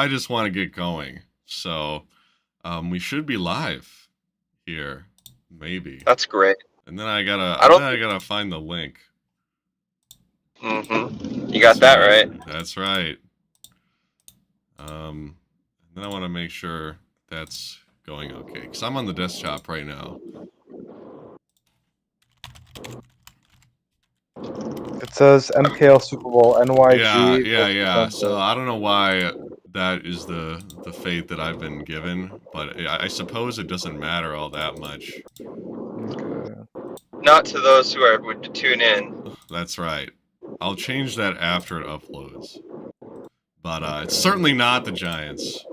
I just want to get going. So we should be live here, maybe. That's great. And then I gotta find the link. You got that right. That's right. Then I want to make sure that's going okay, because I'm on the desktop right now. It says MKL Super Bowl NYG. Yeah. So I don't know why that is the fate that I've been given, but I suppose it doesn't matter all that much. Okay. Not to those who would tune in. That's right. I'll change that after it uploads. But it's certainly not the Giants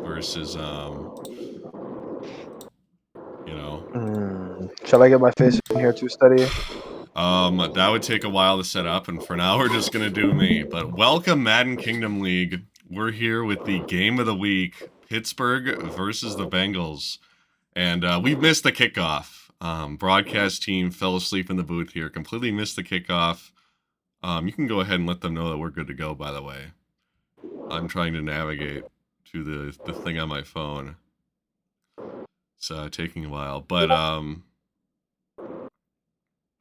versus Shall I get my face in here too, Steady? That would take a while to set up, and for now we're just gonna do me. But welcome, Madden Kingdom League. We're here with the game of the week, Pittsburgh versus the Bengals. And we missed the kickoff. Broadcast team fell asleep in the booth here, completely missed the kickoff. You can go ahead and let them know that we're good to go, by the way. I'm trying to navigate to the thing on my phone. It's taking a while, but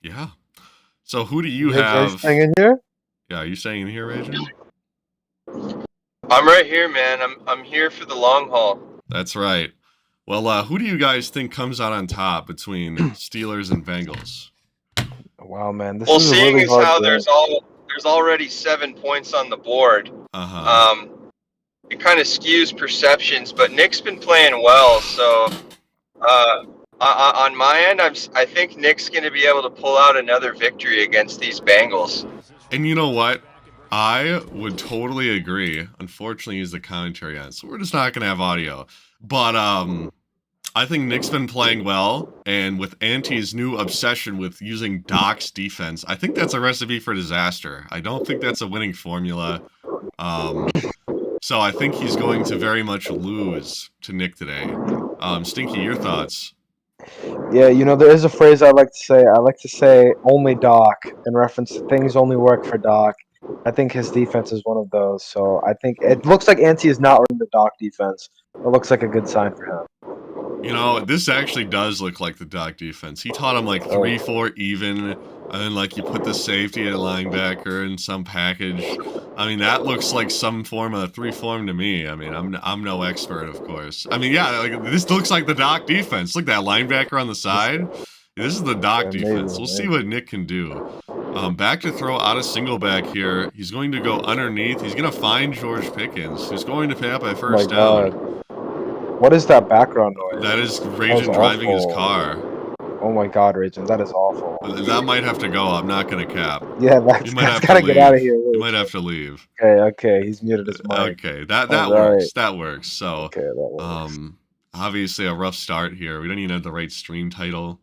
yeah. So who do you have? Are you staying in here? Yeah, are you staying in here, Rajan? I'm right here, man. I'm here for the long haul. That's right. Well, who do you guys think comes out on top between Steelers and Bengals? Wow, man. This well, is seeing really as hard how game. there's already 7 points on the board, it kind of skews perceptions. But Nick's been playing well, so on my end, I think Nick's going to be able to pull out another victory against these Bengals. And you know what? I would totally agree. Unfortunately, he's the commentary on, so we're just not going to have audio. But I think Nick's been playing well, and with Anti's new obsession with using Doc's defense, I think that's a recipe for disaster. I don't think that's a winning formula. So I think he's going to very much lose to Nick today. Stinky, your thoughts? Yeah, there is a phrase I like to say. I like to say only Doc in reference to things only work for Doc. I think his defense is one of those. So I think it looks like Anti is not running the Doc defense. It looks like a good sign for him. This actually does look like the Doc defense. He taught him like 3-4 even, and then like you put the safety at linebacker in some package. I mean, that looks like some form of 3-form to me. I mean, I'm no expert, of course. I mean, yeah, like this looks like the Doc defense. Look, that linebacker on the side. This is the Doc defense. We'll see what Nick can do. Back to throw out a single back here. He's going to go underneath. He's going to find George Pickens, who's going to pick up a first down. What is that background noise? That is Rajan driving his car. Oh my God, Rajan, that is awful. That might have to go. I'm not going to cap. Yeah, that's gotta get out of here. You might have to leave. Okay, he's muted his mic. Okay, that works. Right. That works. So, okay, that works. Obviously a rough start here. We don't even have the right stream title.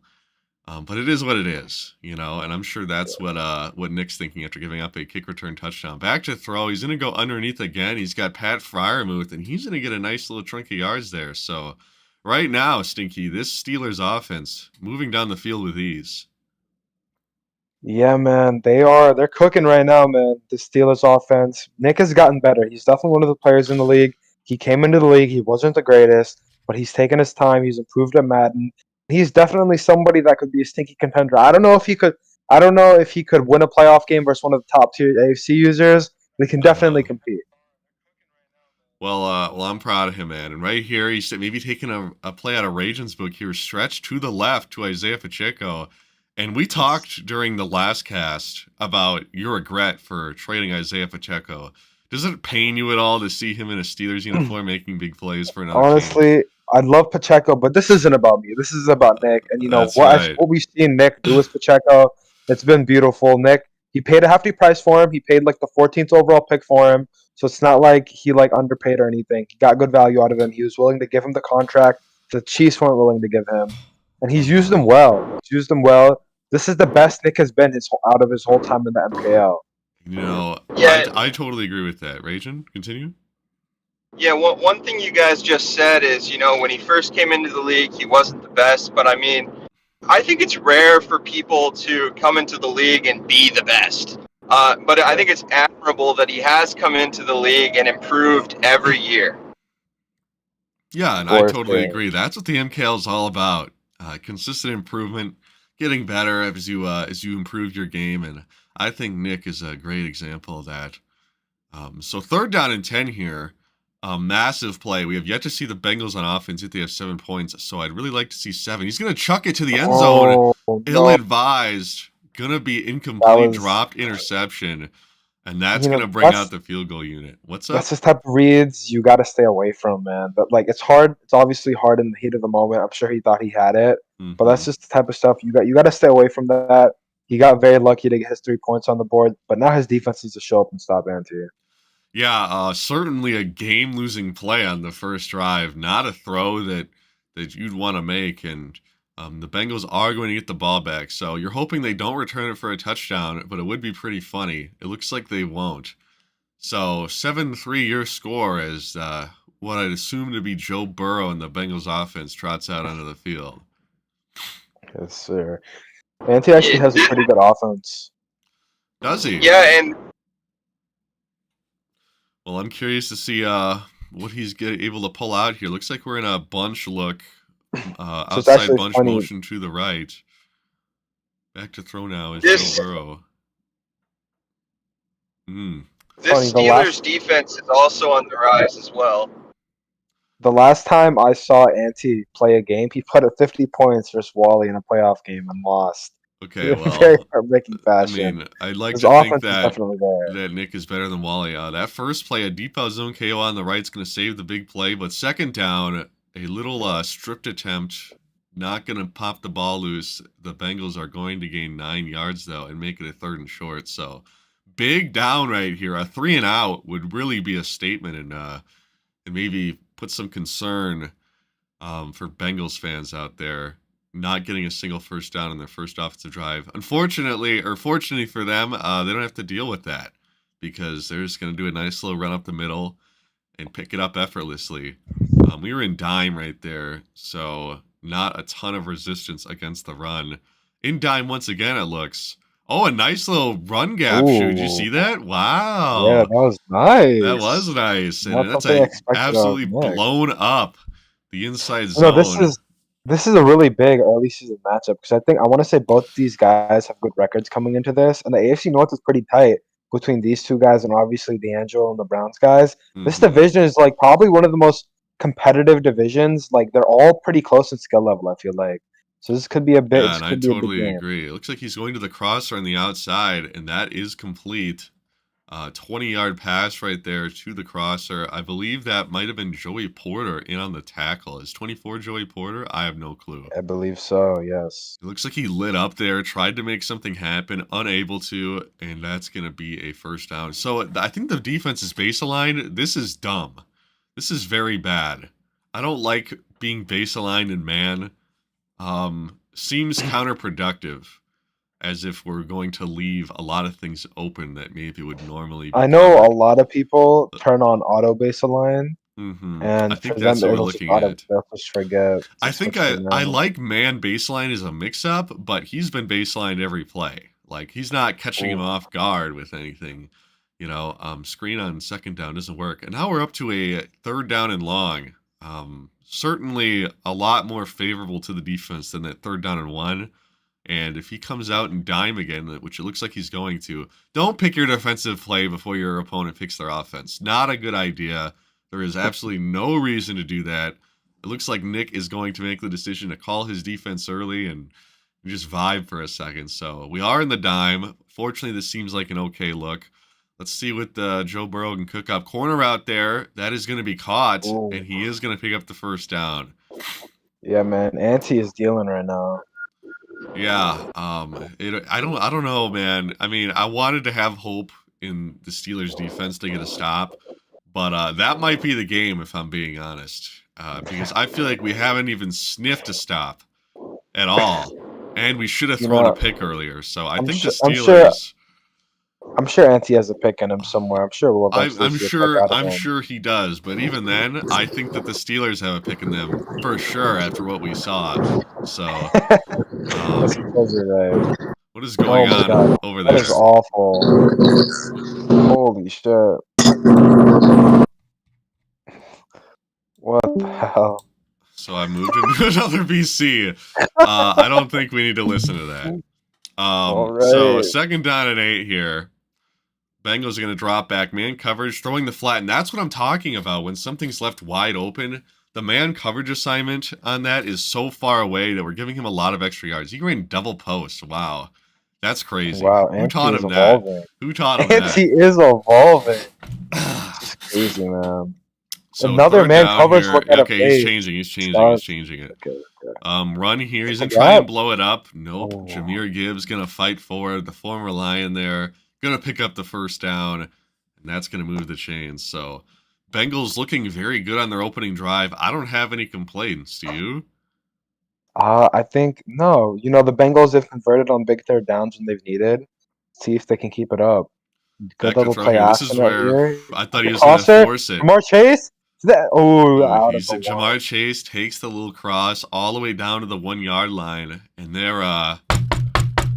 But it is what it is, and I'm sure that's what Nick's thinking after giving up a kick return touchdown. Back to throw. He's going to go underneath again. He's got Pat Freiermuth, and he's going to get a nice little chunk of yards there. So right now, Stinky, this Steelers offense moving down the field with ease. Yeah, man, they're cooking right now, man. The Steelers offense. Nick has gotten better. He's definitely one of the players in the league. He came into the league. He wasn't the greatest, but he's taken his time. He's improved at Madden. He's definitely somebody that could be a stinky contender. I don't know if he could win a playoff game versus one of the top tier AFC users, but he can definitely compete. Well, I'm proud of him, man. And right here, he's maybe taking a play out of Rajan's book here, stretched to the left to Isaiah Pacheco. And we talked during the last cast about your regret for trading Isaiah Pacheco. Does it pain you at all to see him in a Steelers uniform making big plays for another Honestly, team? I love Pacheco, but this isn't about me. This is about Nick. And what we've seen Nick do with Pacheco, it's been beautiful. Nick, he paid a hefty price for him. He paid like the 14th overall pick for him. So it's not like he underpaid or anything. He got good value out of him. He was willing to give him the contract the Chiefs weren't willing to give him. And he's used him well. This is the best Nick has been out of his whole time in the MKL. I totally agree with that. Rajan, continue. Yeah, one thing you guys just said is, when he first came into the league, he wasn't the best. But, I mean, I think it's rare for people to come into the league and be the best. But I think it's admirable that he has come into the league and improved every year. Yeah, and I totally agree. That's what the MKL is all about. Consistent improvement, getting better as you improve your game, and I think Nick is a great example of that. So 3rd down and 10 here. Massive play. We have yet to see the Bengals on offense if they have 7 points, so I'd really like to see 7. He's going to chuck it to the end zone. Ill-advised. Going to be incomplete, dropped interception. And that's going to bring out the field goal unit. What's up? That's the type of reads you got to stay away from, man. But like, it's hard. It's obviously hard in the heat of the moment. I'm sure he thought he had it, but that's just the type of stuff you got to stay away from that. He got very lucky to get his 3 points on the board, but now his defense needs to show up and stop Ante. Yeah, certainly a game-losing play on the first drive. Not a throw that you'd want to make, and the Bengals are going to get the ball back. So you're hoping they don't return it for a touchdown, but it would be pretty funny. It looks like they won't. So 7-3 your score as what I'd assume to be Joe Burrow and the Bengals offense trots out onto the field. Yes, sir. Ante actually has a pretty good offense. Does he? Yeah, and well, I'm curious to see what he's able to pull out here. Looks like we're in a bunch look, outside bunch motion to the right. Back to throw now is Joe Burrow. This Steelers defense is also on the rise as well. The last time I saw Ante play a game, he put up 50 points versus Wally in a playoff game and lost. Okay, well, very heartbreaking fashion. I mean, I'd like to think that Nick is better than Wally. That first play, a deep out zone KO on the right is going to save the big play, but 2nd down, a little stripped attempt, not going to pop the ball loose. The Bengals are going to gain 9 yards, though, and make it a 3rd and short. So, big down right here. A 3 and out would really be a statement and maybe put some concern for Bengals fans out there. Not getting a single first down in their first offensive drive. Unfortunately, or fortunately for them, they don't have to deal with that because they're just going to do a nice little run up the middle and pick it up effortlessly. We were in dime right there, so not a ton of resistance against the run. In dime once again, it looks. Oh, a nice little run gap shoot. Did you see that? Wow. Yeah, that was nice. That was nice. And that's absolutely blown up the inside zone. No, this is a really big early season matchup because I want to say both these guys have good records coming into this, and the AFC North is pretty tight between these two guys and obviously D'Angelo and the Browns guys. This division is like probably one of the most competitive divisions. Like they're all pretty close in skill level, I feel like. So this could be a bit. Yeah, and I totally agree. It looks like he's going to the crosser on the outside, and that is complete. 20-yard pass right there to the crosser. I believe that might have been Joey Porter in on the tackle. Is 24 Joey Porter? I have no clue. I believe so, yes. It looks like he lit up there, tried to make something happen, unable to, and that's going to be a first down. So I think the defense is baseline. This is dumb. This is very bad. I don't like being baseline in man. Seems counterproductive. As if we're going to leave a lot of things open that maybe would normally be. I know a lot of people turn on auto baseline, and I think that's what we're looking at. They'll just forget. I think I like man baseline as a mix-up, but he's been baseline every play. Like, he's not catching him off guard with anything. Screen on 2nd down doesn't work. And now we're up to a 3rd down and long. Certainly a lot more favorable to the defense than that 3rd down and 1. And if he comes out and dime again, which it looks like he's going to, don't pick your defensive play before your opponent picks their offense. Not a good idea. There is absolutely no reason to do that. It looks like Nick is going to make the decision to call his defense early and just vibe for a second. So we are in the dime. Fortunately, this seems like an okay look. Let's see what Joe Burrow can cook up. Corner out there. That is going to be caught, and he is going to pick up the first down. Yeah, man. Ante is dealing right now. Yeah, I don't know, man. I mean, I wanted to have hope in the Steelers' defense to get a stop, but that might be the game if I'm being honest, because I feel like we haven't even sniffed a stop at all, and we should have thrown a pick earlier. So I think the Steelers. I'm sure Ante has a pick in him somewhere. I'm sure we'll. I'm sure he does, but even then, I think that the Steelers have a pick in them for sure after what we saw. So, right. What is going on God. over there? That is awful. Holy shit. What the hell? So I moved into another BC. I don't think we need to listen to that. So 2nd down and 8 here. Bengals are going to drop back, man coverage, throwing the flat, and that's what I'm talking about. When something's left wide open, the man coverage assignment on that is so far away that we're giving him a lot of extra yards. He ran double post. Wow. That's crazy. Wow, Who taught him evolving. that? Who taught him Anti is evolving. It's just crazy, man. So another man coverage here. look at Okay, he's changing it. Okay. Run here. He's gonna try and blow it up. Nope. Oh. Jahmyr Gibbs gonna fight forward. The former Lion there gonna pick up the first down, and that's gonna move the chains. So Bengals looking very good on their opening drive. I don't have any complaints. Do you? I think no. You know, the Bengals have converted on big third downs when they've needed. See if they can keep it up. Good little play This is where I thought he was going to force it. Jamar Chase? Jamar Chase takes the little cross all the way down to the 1 yard line, and they're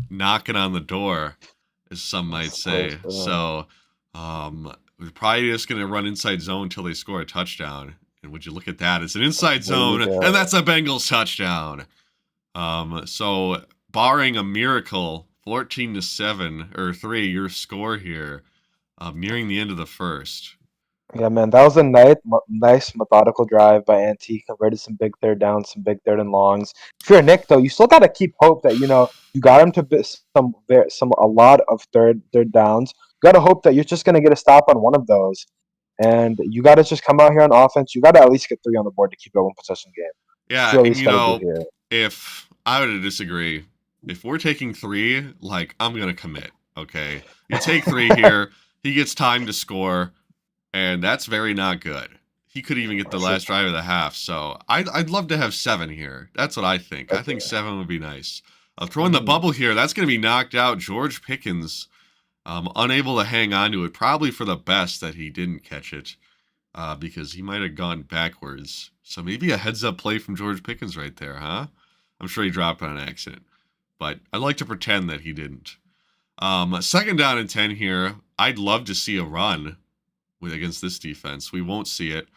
knocking on the door, as some might say. So we're probably just going to run inside zone until they score a touchdown. And would you look at that? It's an inside zone, and that's a Bengals touchdown. So barring a miracle, 14-7 or 3, your score here, nearing the end of the first. Yeah, man, that was a nice methodical drive by Ante. Converted some big third downs, some big third and longs. If you're Nick, though, you still got to keep hope that you got him to a lot of third downs. You got to hope that you're just gonna get a stop on one of those, and you got to just come out here on offense. You got to at least get 3 on the board to keep it a 1-possession game. Yeah, and if I were to disagree, if we're taking 3, like, I'm gonna commit. Okay, you take 3 here, he gets time to score. And that's very not good. He could even get the last drive of the half. So I'd love to have 7 here. That's what I think. I think 7 would be nice. Throwing the bubble here, that's going to be knocked out. George Pickens, unable to hang on to it. Probably for the best that he didn't catch it, because he might have gone backwards. So maybe a heads-up play from George Pickens right there, huh? I'm sure he dropped on an accident. But I'd like to pretend that he didn't. 2nd down and 10 here. I'd love to see a run against this defense. We won't see it.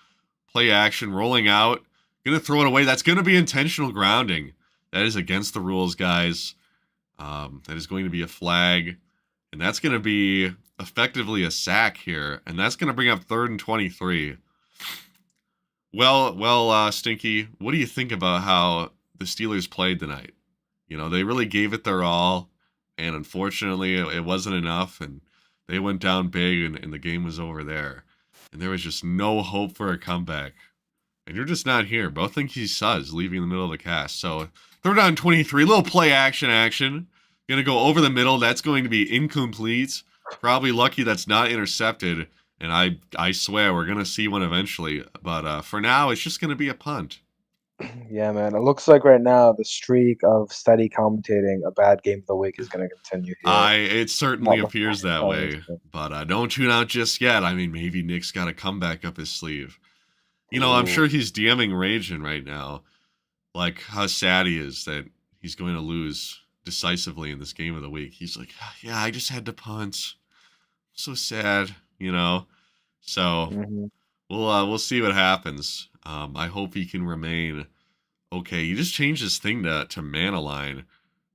Play action, rolling out. Gonna throw it away. That's gonna be intentional grounding. That is against the rules, guys. That is going to be a flag. And that's gonna be effectively a sack here. And that's gonna bring up 3rd and 23. Well, Stinky, what do you think about how the Steelers played tonight? They really gave it their all. And unfortunately, it wasn't enough. And they went down big, and the game was over there. And there was just no hope for a comeback. And you're just not here. Both think he's sus, leaving in the middle of the cast. So 3rd down 23, little play action. Going to go over the middle. That's going to be incomplete. Probably lucky that's not intercepted. And I swear we're going to see one eventually. But for now, it's just going to be a punt. Yeah, man. It looks like right now the streak of steady commentating a bad game of the week is going to continue here. It certainly appears that way. But don't tune out just yet. I mean, maybe Nick's got a comeback up his sleeve. I'm sure he's DMing Raging right now. Like, how sad he is that he's going to lose decisively in this game of the week. He's like, yeah, I just had to punt. So sad, So we'll see what happens. I hope he can remain okay. He just changed his thing to man align,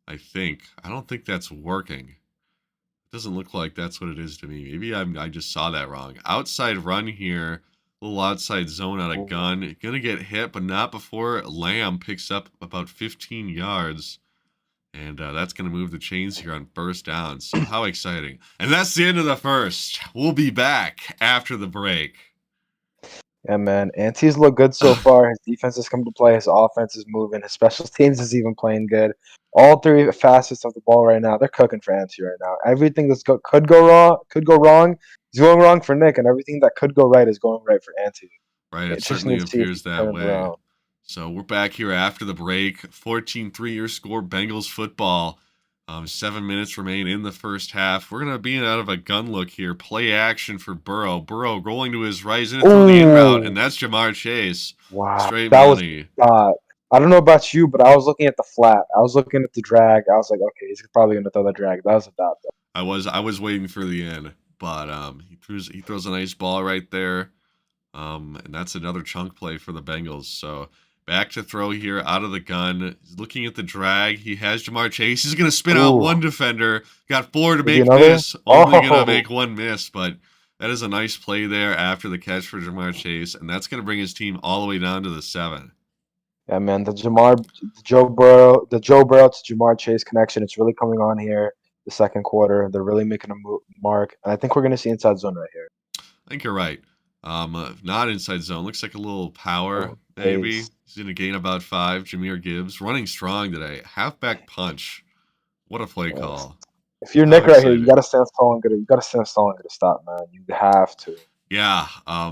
I think. I don't think that's working. It doesn't look like that's what it is to me. Maybe I just saw that wrong. Outside run here. A little outside zone out of gun. Gonna get hit, but not before Lamb picks up about 15 yards. And that's going to move the chains here on 1st down. So how exciting. And that's the end of the first. We'll be back after the break. Yeah, man. Ante's look good so far. His defense has come to play. His offense is moving. His special teams is even playing good. All 3 facets of the ball right now, they're cooking for Ante right now. Everything that could go wrong is going wrong for Nick, and everything that could go right is going right for Ante. Right, it certainly appears that way. So we're back here after the break. 14-3 your score, Bengals football. 7 minutes remain in the first half. We're going to be out of a gun look here. Play action for Burrow. Burrow rolling to his right, in through the in route, and that's Jamar Chase. Wow. Straight money. I don't know about you, but I was looking at the flat. I was looking at the drag. I was like, okay, he's probably gonna throw the drag. That was a dot though. I was waiting for the end, but he throws a nice ball right there. And that's another chunk play for the Bengals. So back to throw here out of the gun. He's looking at the drag. He has Jamar Chase. He's going to spin out one defender. Got 4 to make this. Only going to make 1 miss, but that is a nice play there after the catch for Jamar Chase, and that's going to bring his team all the way down to the 7. Yeah, man, the Joe Burrow to Jamar Chase connection, it's really coming on here. The second quarter, they're really making a mark, and I think we're going to see inside zone right here. I think you're right. Not inside zone. Looks like a little power, maybe. He's going to gain about 5. Jahmyr Gibbs running strong today. Halfback punch. What a play call. If you're Nick right here, you got to stand tall and get a stop, man. You have to. Yeah,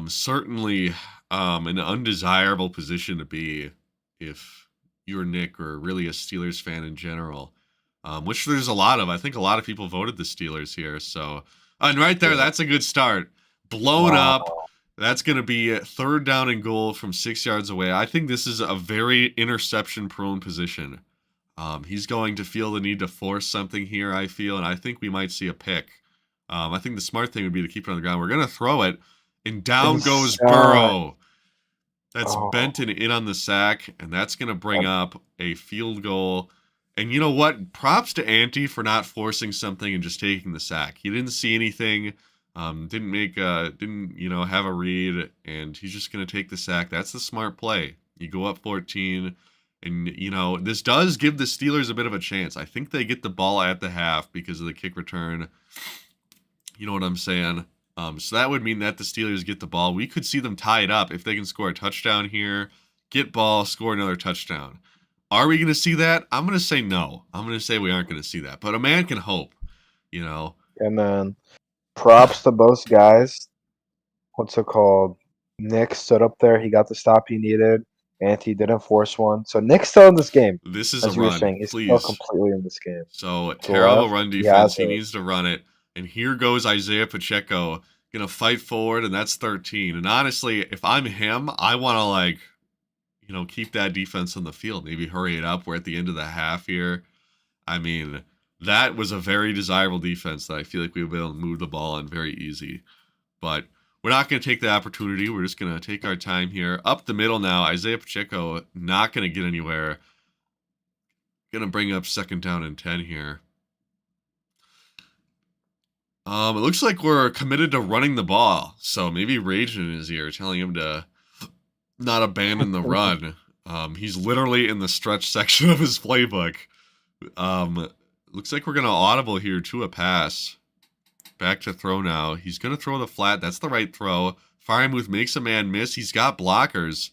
certainly an undesirable position to be if you're Nick or really a Steelers fan in general, which there's a lot of. I think a lot of people voted the Steelers here. So, and right there, that's a good start. Blown up. That's going to be 3rd down and goal from 6 yards away. I think this is a very interception-prone position. He's going to feel the need to force something here, I feel, and I think we might see a pick. I think the smart thing would be to keep it on the ground. We're going to throw it, and down goes Burrow. That's Benton in on the sack, and that's going to bring up a field goal. And you know what? Props to Ante for not forcing something and just taking the sack. He didn't see anything. Didn't have a read, and he's just going to take the sack. That's the smart play. You go up 14, and, this does give the Steelers a bit of a chance. I think they get the ball at the half because of the kick return. You know what I'm saying? So that would mean that the Steelers get the ball. We could see them tie it up if they can score a touchdown here, get ball, score another touchdown. Are we going to see that? I'm going to say no. I'm going to say we aren't going to see that. But a man can hope, Yeah, man. Props to both guys. What's it called? Nick stood up there. He got the stop he needed, and he didn't force one. So Nick's still in this game. This is a run. He's still completely in this game. So terrible run defense. He needs to run it. And here goes Isaiah Pacheco. Going to fight forward, and that's 13. And honestly, if I'm him, I want to, keep that defense on the field. Maybe hurry it up. We're at the end of the half here. I mean, that was a very desirable defense that I feel like we would be able to move the ball on very easy. But we're not going to take the opportunity. We're just going to take our time here. Up the middle now. Isaiah Pacheco not going to get anywhere. Going to bring up 2nd down and 10 here. It looks like we're committed to running the ball. So maybe Rage in his ear telling him to not abandon the run. He's literally in the stretch section of his playbook. Looks like we're going to audible here to a pass. Back to throw now. He's going to throw the flat. That's the right throw. Firemouth makes a man miss. He's got blockers.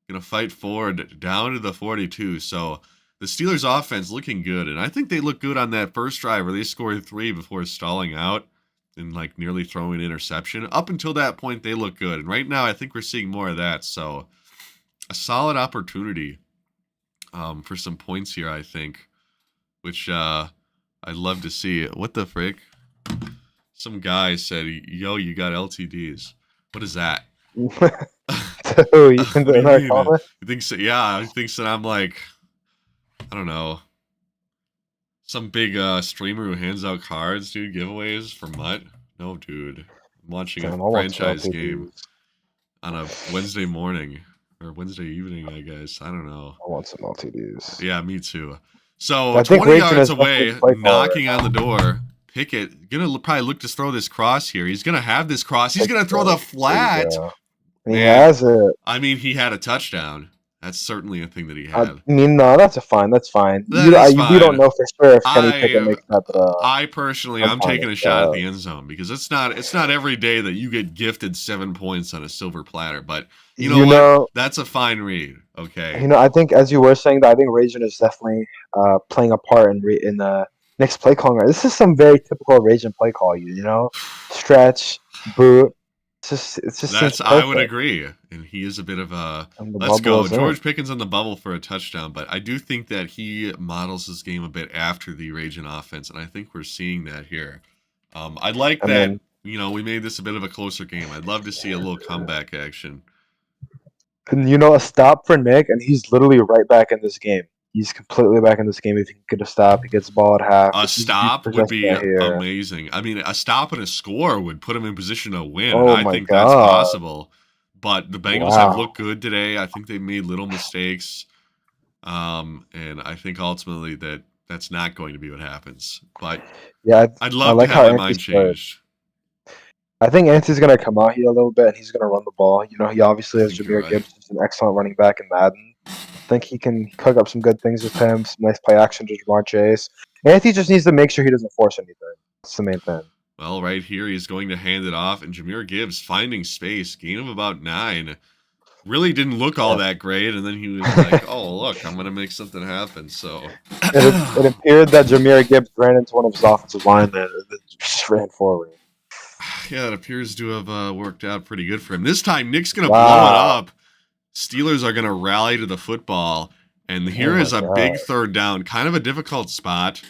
Going to fight forward down to the 42. So the Steelers offense looking good. And I think they look good on that first drive where they scored 3 before stalling out and nearly throwing an interception. Up until that point, they look good. And right now, I think we're seeing more of that. So a solid opportunity for some points here, I think. Which I'd love to see. What the frick? Some guy said, "Yo, you got LTDs." What is that? You think so? Yeah, I think so. I'm like, I don't know. Some big streamer who hands out cards, dude, giveaways for Mutt. No, dude. I'm watching a franchise game on a Wednesday morning or Wednesday evening, I guess. I don't know. I want some LTDs. Yeah, me too. So 20 yards away, knocking on the door. Pickett gonna probably look to throw this cross here. He's gonna have this cross. He's gonna throw the flat. He has it. I mean, he had a touchdown. That's certainly a thing that he had. No, that's fine. That's fine. You don't know for sure if Kenny Pickett makes that throw. I personally, I'm taking a shot at the end zone because it's not every day that you get gifted 7 points on a silver platter. But you know what? That's a fine read. Okay. I think as you were saying that, I think Rajan is definitely playing a part in the next play calling. This is some very typical Rajan play call. Stretch, boot. It's just I would agree, and he is a bit of a let's go. George Pickens on the bubble for a touchdown, but I do think that he models his game a bit after the Raging offense, and I think we're seeing that here. I'd like that. We made this a bit of a closer game. I'd love to see a little comeback action. And a stop for Nick, and he's literally right back in this game. He's completely back in this game. If he can get a stop, he gets the ball at half. A This is huge stop would possession be right here. amazing. I mean, a stop and a score would put him in position to win, and Oh I my think that's god! possible. But the Bengals have Wow. looked good today. I think they've made little mistakes, and I think ultimately that's not going to be what happens. But Yeah, I'd I love to like have how my mind Anthony's played. changed. I think Anthony's gonna come out here a little bit, and he's gonna run the ball. He obviously I has think you're Jameer right. Gibbs, who's an excellent running back in Madden. I think he can cook up some good things with him. Some nice play action to Jamar Chase. Anthony just needs to make sure he doesn't force anything. That's the main thing. Well, right here, he's going to hand it off, and Jameer Gibbs finding space, gain of about 9. Really didn't look all that great, and then he was like, "Oh, look, I'm gonna make something happen." So it appeared that Jameer Gibbs ran into one of his offensive linemen and then just ran forward. yeah, it appears to have worked out pretty good for him. This time, Nick's gonna blow it Wow. up. Steelers are gonna rally to the football, and Oh here my is a big god. third down. Kind of a difficult spot.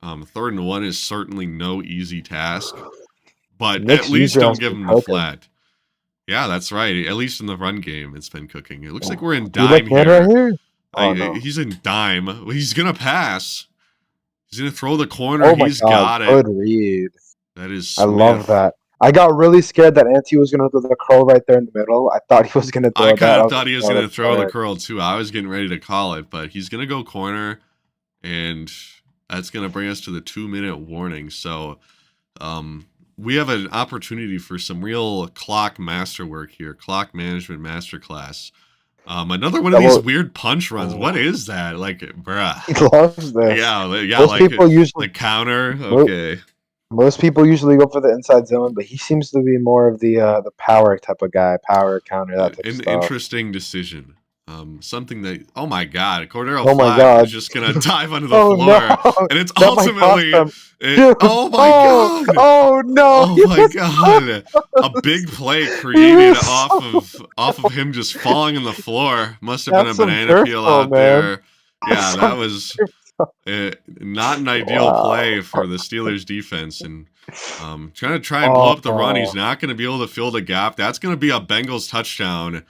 3rd and 1 is certainly no easy task, but at Nick's least user don't has give been him the cooking. flat. Yeah, that's right. At least in the run game, it's been cooking. It looks like we're in Do you like dime hand right here. here? Oh no. He's in dime. He's gonna pass. He's gonna throw the corner. Oh my He's god. got it. Good read. That is I love Smith. that. I got really scared that Ante was gonna throw the curl right there in the middle. I thought he was gonna I throw that. kind I of was thought like, he was no, gonna that's throw the fine. curl too. I was getting ready to call it, but he's gonna go corner, and that's gonna bring us to the 2-minute warning. So, we have an opportunity for some real clock masterwork here, clock management masterclass. Another one of these weird punch runs. What is that? Like, bruh. He loves this. Yeah, Most like people usually the counter. Okay. most people usually go for the inside zone, but he seems to be more of the power type of guy, power counter, that type of An stuff. interesting decision. Something that, oh my god, Cordero Oh my Flack god. is just gonna dive onto the Oh floor, no. and it's That might cost ultimately, him. Dude. oh my god, Oh no. oh my god, a big play created off of him just falling on the floor. Must have been a That's some banana turf peel toe, out man. there. Yeah, That's that some was turf toe. not an ideal Wow. play for the Steelers defense, and trying to try and blow up the run. He's not going to be able to fill the gap. That's going to be a Bengals touchdown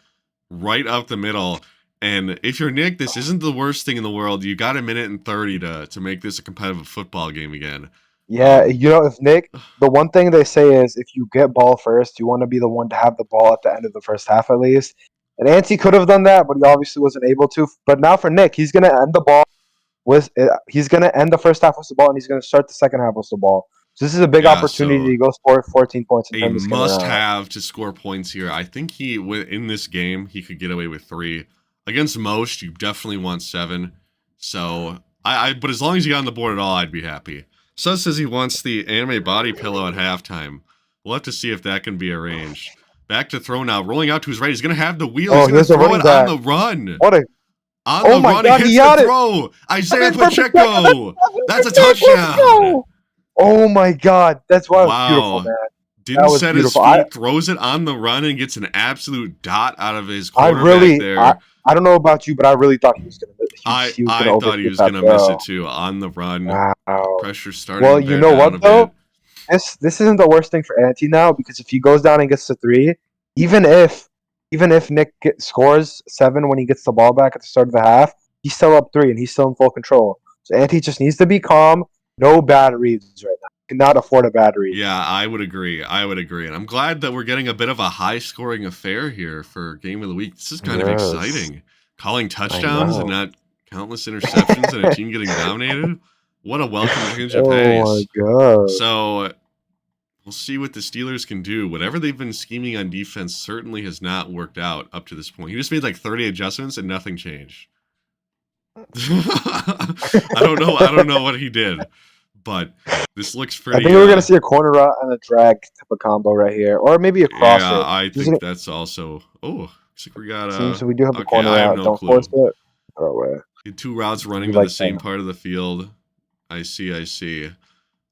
right up the middle. And if you're Nick, this isn't the worst thing in the world. You got 1:30 to make this a competitive football game again. Yeah, if Nick, the one thing they say is if you get ball first, you want to be the one to have the ball at the end of the first half at least. And Ante could have done that, but he obviously wasn't able to. But now for Nick, he's gonna end the ball he's gonna end the first half with the ball, and he's gonna start the second half with the ball. So this is a big opportunity to go score 14 points and a turn this game around. must-have to score points here. I think in this game he could get away with 3. Against most, you definitely want 7. So but as long as he got on the board at all, I'd be happy. Sus says he wants the anime body pillow at halftime. We'll have to see if that can be arranged. Back to throw now. Rolling out to his right. He's going to have the wheel. He's going to throw it on the run. What a... On the run. God, he hits the throw. Isaiah Pacheco. That's a touchdown. Oh my god. That's why it was beautiful, man. Didn't set his feet, throws it on the run, and gets an absolute dot out of his quarterback there. I don't know about you, but I really thought he was going to miss it. I thought he was going to miss it too on the run. Wow. Pressure starting. Well, you know what though? This isn't the worst thing for Ante now, because if he goes down and gets to 3, even if Nick scores 7 when he gets the ball back at the start of the half, he's still up 3 and he's still in full control. So Ante just needs to be calm. No bad reads right now. Cannot afford a bad read. Yeah, I would agree. And I'm glad that we're getting a bit of a high-scoring affair here for Game of the Week. This is kind of exciting. Calling touchdowns and not countless interceptions and a team getting dominated. What a welcome change of pace. Oh my god. So we'll see what the Steelers can do. Whatever they've been scheming on defense certainly has not worked out up to this point. He just made like 30 adjustments and nothing changed. I don't know what he did, but this looks pretty. I think we're gonna see a corner route and a drag type of combo right here, or maybe a cross. Yeah, I think that's also. Oh, looks like we got so we do have a corner route. Don't force it. Throw away. 2 routes running to the same part of the field. I see.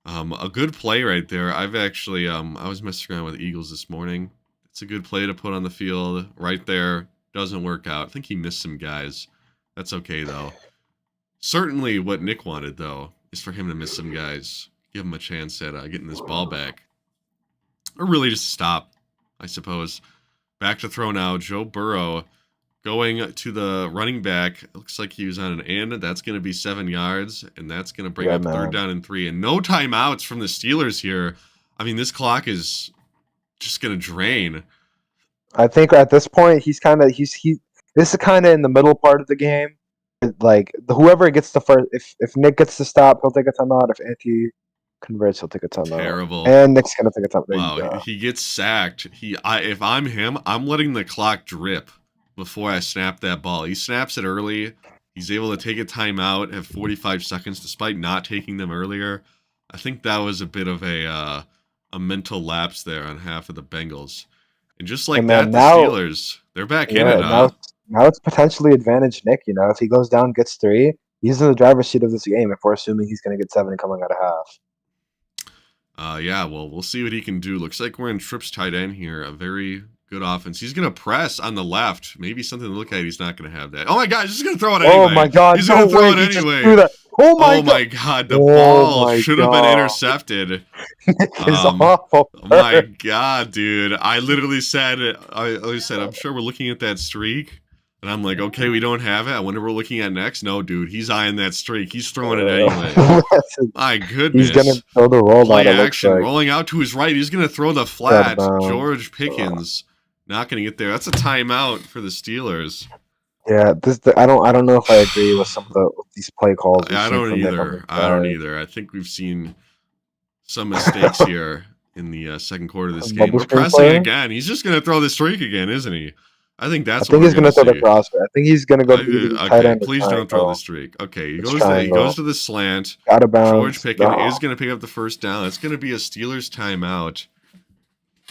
A good play right there. I've actually I was messing around with the Eagles this morning. It's a good play to put on the field right there. Doesn't work out. I think he missed some guys. That's okay though. Certainly what Nick wanted though is for him to miss some guys. Give him a chance at getting this ball back. Or really just stop, I suppose. Back to throw now. Joe Burrow going to the running back. It looks like he was on an and. That's going to be 7 yards, and that's going to bring up 3rd down and 3. And no timeouts from the Steelers here. I mean, this clock is just going to drain. I think at this point, this is kind of in the middle part of the game. Like, whoever gets the first, if Nick gets to stop, he'll take a timeout. If Anti converts, he'll take a timeout. Terrible. And Nick's going to take a timeout. Wow, he gets sacked. If I'm him, I'm letting the clock drip before I snap that ball. He snaps it early. He's able to take a timeout, have 45 seconds, despite not taking them earlier. I think that was a bit of a mental lapse there on half of the Bengals. And just like that, the Steelers, they're back in it. Now it's potentially advantage Nick. If he goes down, gets 3, he's in the driver's seat of this game. If we're assuming he's going to get 7 coming out of half. Yeah, well, we'll see what he can do. Looks like we're in Tripp's tight end here. A very good offense. He's going to press on the left. Maybe something to look at. He's not going to have that. Oh, my God. He's just going to throw it anyway. Oh, my God. He's going to throw it anyway. Oh, my God. The ball should have been intercepted. It's awful. Oh, my God, dude. I literally said, I'm sure we're looking at that streak. And I'm like, okay, we don't have it. I wonder what we're looking at next. No, dude, he's eyeing that streak. He's throwing it anyway. My goodness. He's going to throw the roll Play action, rolling out to his right. He's going to throw the flat. George Pickens not going to get there. That's a timeout for the Steelers. Yeah, I don't know if I agree with some of these play calls. I don't either. I think we've seen some mistakes here in the second quarter of this game. We're pressing again. He's just going to throw the streak again, isn't he? I think he's going to throw the crosser. I think he's going to go to the tight end. Please don't throw the streak. Okay, he goes to the slant. Out of bounds. George Pickens is going to pick up the 1st down. It's going to be a Steelers timeout.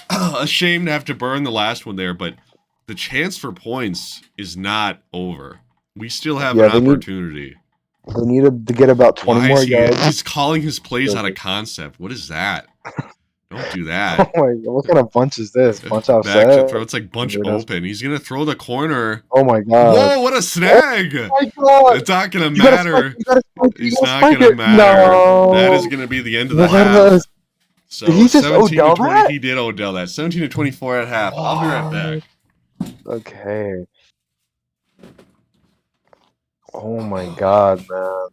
A shame to have to burn the last one there, but the chance for points is not over. We still have an opportunity. They needed to get about 20 more yards. He's calling his plays out of concept. What is that? Don't do that. Oh my God, what kind of bunch is this? Bunch outside? Back to throw. It's like bunch open. He's going to throw the corner. Oh my God. Whoa, what a snag. Oh my God. It's not going to matter. It's not going to matter. No. That is going to be the end of the half. So did he just 17 Odell to 20, that? He did Odell that. 17 to 24 at half. I'll be right back. Okay. Oh my God, man.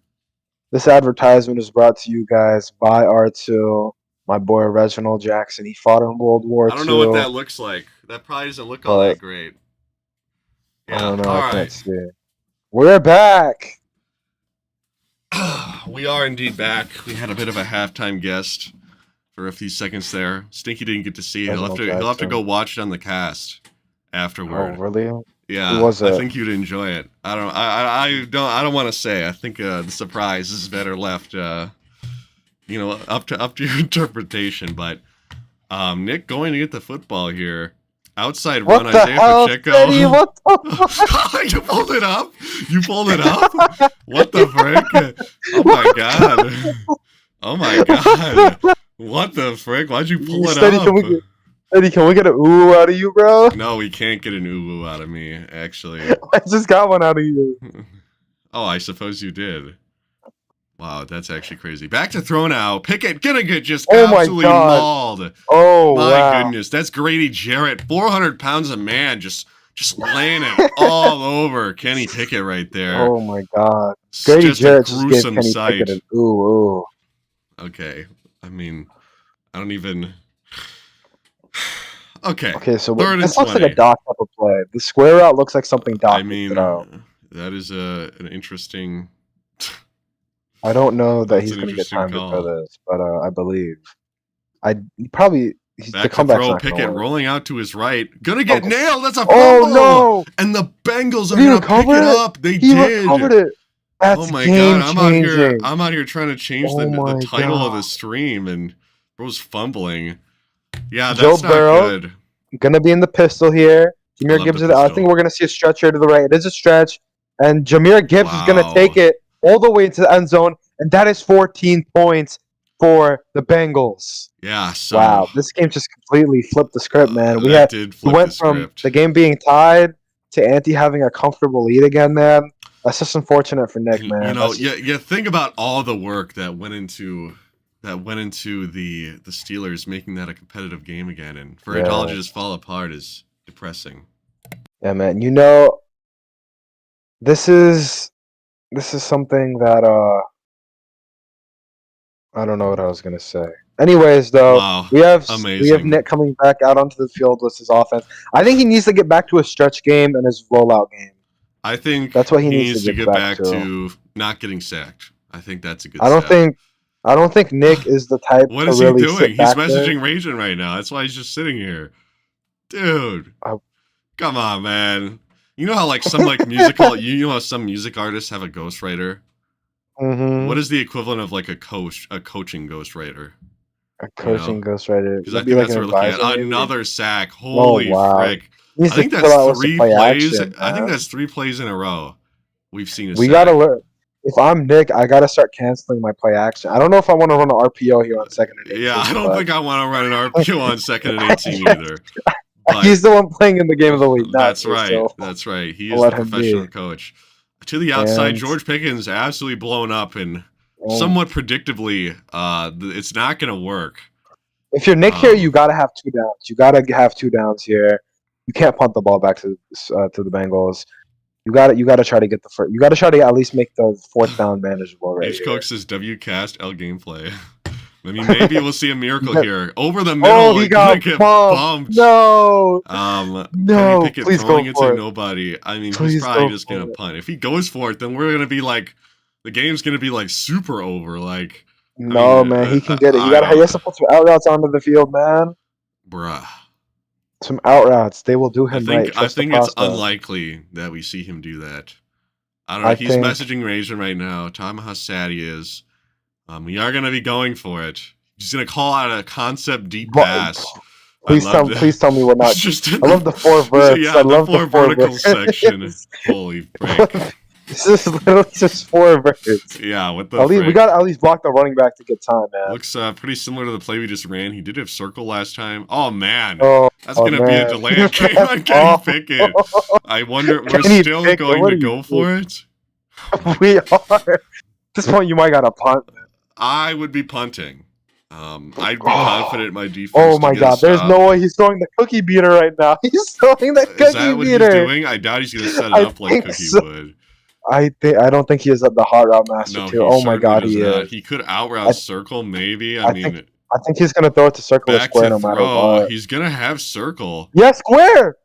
This advertisement is brought to you guys by R2. My boy Reginald Jackson. He fought in World War II. I don't know what that looks like. That probably doesn't look all that great. Yeah, I don't know. I can't see. We're back. We are indeed back. We had a bit of a halftime guest for a few seconds there. Stinky didn't get to see it. He'll have to go watch it on the cast afterward. Oh, really? Yeah, Who was it? I think you'd enjoy it. I don't want to say. I think the surprise is better left. Up to your interpretation, but Nick going to get the football here. Outside run, Isaiah Pacheco. What the You pulled it up? You pulled it up? What the frick? Oh my God. Oh my God. What the frick? Why'd you pull it up? Eddie, can we get an ooh out of you, bro? No, we can't get an ooh out of me, actually. I just got one out of you. Oh, I suppose you did. Wow, that's actually crazy. Back to throw now. Pickett gonna get just absolutely mauled. Oh, my goodness. That's Grady Jarrett. 400 pounds a man just laying it all over Kenny Pickett right there. Oh my God. Grady Jarrett just gave Kenny Pickett an ooh. Okay. I mean, I don't even... Okay. Okay, so this looks like a Doc type of play. The square route looks like something Doc would throw. That is an interesting... I don't know that he's going to get time for this, but I believe. He's back to throw. Pickett rolling out to his right. Gonna get nailed. That's a fumble. Oh, no. And the Bengals are going to pick it up. They did. Recovered it. That's oh, my God. I'm out here trying to change the title of the stream, and bro's fumbling. Yeah, that's not good. Going to be in the pistol here. Jameer Gibbs, I think we're going to see a stretch here to the right. It is a stretch. And Jameer Gibbs is going to take it all the way into the end zone, and that is 14 points for the Bengals. Yeah. So, wow, this game just completely flipped the script, man. We went from the game being tied to Ante having a comfortable lead again, man. That's just unfortunate for Nick, man. You think about all the work that went into the Steelers making that a competitive game again, and for it all to just fall apart is depressing. Yeah, man. This is something that I don't know what I was gonna say. Anyways, though, Wow, we have amazing. Nick coming back out onto the field with his offense. I think he needs to get back to his stretch game and his rollout game. I think That's what he he needs needs to get back to not getting sacked. I think that's a good step. I don't think Nick is the type What to is he really doing? sit He's back there. messaging Rajan right now. That's why he's just sitting here. Dude. Come on, man. You know how like some like musical you know how some music artists have a ghostwriter? Mm-hmm. What is the equivalent of like a coaching ghostwriter? A coaching ghostwriter. Because I think like that's what we're looking at. Another sack. Holy frick. I think that's 3 plays. Action, I think that's 3 plays in a row. We've seen a sack. Gotta learn. If I'm Nick, I gotta start canceling my play action. I don't know if I want to run an RPO here on 2nd and 18. Yeah, I don't think I want to run an RPO on 2nd and 18 either. But he's the one playing in the game of the week. That's right. So that's right. He is the professional coach. To the outside, George Pickens absolutely blown up, and somewhat predictably, it's not going to work. If you're Nick here, you gotta have 2 downs. You gotta have 2 downs here. You can't punt the ball back to the Bengals. You gotta try to get the first. You gotta try to at least make the 4th down manageable. Right. H-Coach says WCast L gameplay. I mean, maybe we'll see a miracle here. Over the middle, oh, he got bumped. No. Kenny Pickett please throwing it to nobody. I mean, he's probably just gonna punt. If he goes for it, then we're gonna be like, the game's gonna be like super over. Like, no, man, he can get it. He has to put some out routes onto the field, man. Bruh. Some out routes. They will do him right. I think it's unlikely that we see him do that. I don't know. He's messaging Rajan right now. Tell him how sad he is. We are going to be going for it. He's going to call out a concept deep pass. Please tell me we're not. I love the 4 verts. Yeah, I love the 4 vertical section. Holy frick. This is literally just 4 verts. Yeah, what the we got to at least block the running back to get time, man. Looks pretty similar to the play we just ran. He did have circle last time. Oh, man. That's going to be a delayed game on Kenny Pickett. I wonder, we're still going to go for it? We are. At this point, you might got to punt. I would be punting. I'd be confident in my defense. Oh my god, there's no way he's throwing the cookie beater right now. He's throwing the cookie beater. Is that what he's doing? I doubt he's going to set it up like Cookie would. I don't think he is at the hot route master too. Oh my god, he is. He could out route circle maybe. I think he's going to throw it to circle or square no matter what. He's going to have circle. Yeah, square.